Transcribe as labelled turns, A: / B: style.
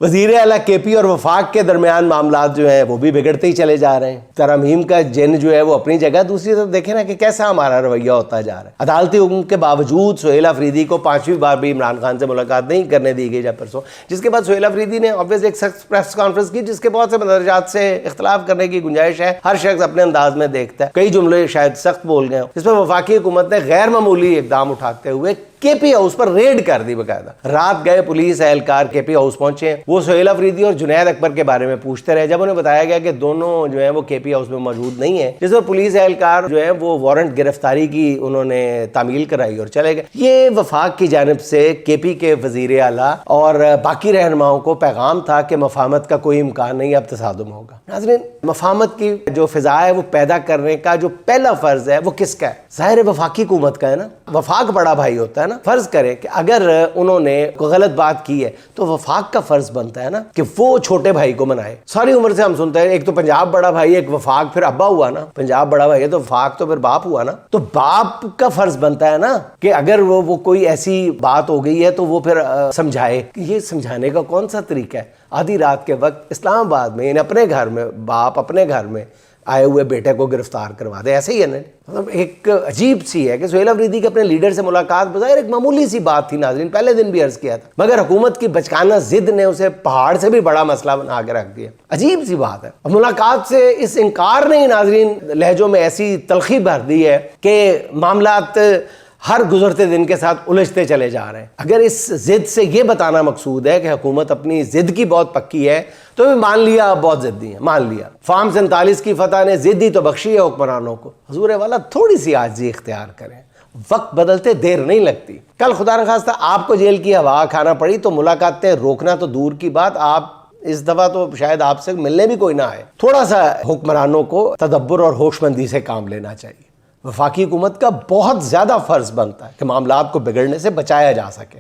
A: वज़ीर आला केपी और वफाक के दरमियान मामलात जो हैं वो भी बिगड़ते ही चले जा रहे हैं। तरमीम का जिन जो है वो अपनी जगह, दूसरी तरफ देखें ना कि कैसा हमारा रवैया होता जा रहा है। अदालती हुक्म के बावजूद सुहेल अफरीदी को 5वीं बार भी इमरान खान से मुलाकात नहीं करने दी गई जब परसों, जिसके बाद सुहेल अफरीदी ने ऑब्वियस एक सख्त प्रेस कॉन्फ्रेंस की जिसके बहुत से मदरजात से इख्तलाफ करने की गुंजाइश है। हर शख्स अपने अंदाज में देखता है, कई जुमले शायद सख्त बोल गए। इस पर वफाकी हुकूमत ने गैर मामूली इकदाम उठाते हुए केपी हाउस पर रेड कर दी। बकायदा रात गए पुलिस एहलकार केपी हाउस पहुंचे। वो सुहेल अफरीदी और जुनैद अकबर के बारे में पूछते रहे। जब उन्हें बताया गया कि दोनों जो है वो केपी हाउस में मौजूद नहीं है, जिस पर पुलिस एहलकार जो है वो वारंट गिरफ्तारी की उन्होंने तामील कराई और चले गए। ये वफाक की जानिब से केपी के वजीर आला और बाकी रहनुमाओं को पैगाम था कि मफाहमत का कोई इम्कान नहीं, अब तसादुम होगा। नाज़रीन, मफाहमत की जो फिजा है वो पैदा करने का जो पहला फर्ज है वो किसका है? ज़ाहिर वफाकी हुकूमत का है ना। वफाक बड़ा भाई होता है ना। फर्ज करें कि अगर उन्होंने कोई गलत बात की है तो वफाक का फर्ज बनता है ना कि वो छोटे भाई को मनाए। सारी उम्र से हम सुनते हैं एक तो पंजाब बड़ा भाई, एक वफाक, फिर अब्बा हुआ ना। पंजाब बड़ा भाई है तो वफाक तो फिर बाप हुआ ना। तो बाप का फर्ज बनता है ना कि अगर वो कोई ऐसी बात हो गई है तो वो फिर समझाए। ये समझाने का कौन सा तरीका है? आधी रात के वक्त इस्लामाबाद में अपने घर में बाप अपने घर में आए हुए बेटे को गिरफ्तार करवा दे, ऐसे ही है ना। मतलब एक अजीब सी है कि सुहेल अफरीदी के अपने लीडर से मुलाकात बज़ाहिर एक मामूली सी बात थी नाज़रीन, पहले दिन भी अर्ज किया था, मगर हुकूमत की बचकाना जिद ने उसे पहाड़ से भी बड़ा मसला बना के रख दिया। अजीब सी बात है। मुलाकात से इस इनकार ने नाज़रीन लहजों में ऐसी तलखी भर दी है कि मामलात हर गुजरते दिन के साथ उलझते चले जा रहे हैं। अगर इस जिद से ये बताना मकसूद है कि हुकूमत अपनी जिद की बहुत पक्की है तो भी मान लिया, आप बहुत जिद्दी हैं, मान लिया। फार्म 47 की फतह ने जिद्दी तो बख्शी है हुक्मरानों को। हुजूर वाला थोड़ी सी आजिज़ी इख्तियार करें, वक्त बदलते देर नहीं लगती। कल खुदा न खास्ता आपको जेल की हवा खाना पड़ी तो मुलाकातें रोकना तो दूर की बात, आप इस दफा तो शायद आपसे मिलने भी कोई ना आए। थोड़ा सा हुक्मरानों को तदब्बुर और होशमंदी से काम लेना चाहिए। वफाकी हुकूमत का बहुत ज्यादा फर्ज बनता है कि मामलात को बिगड़ने से बचाया जा सके।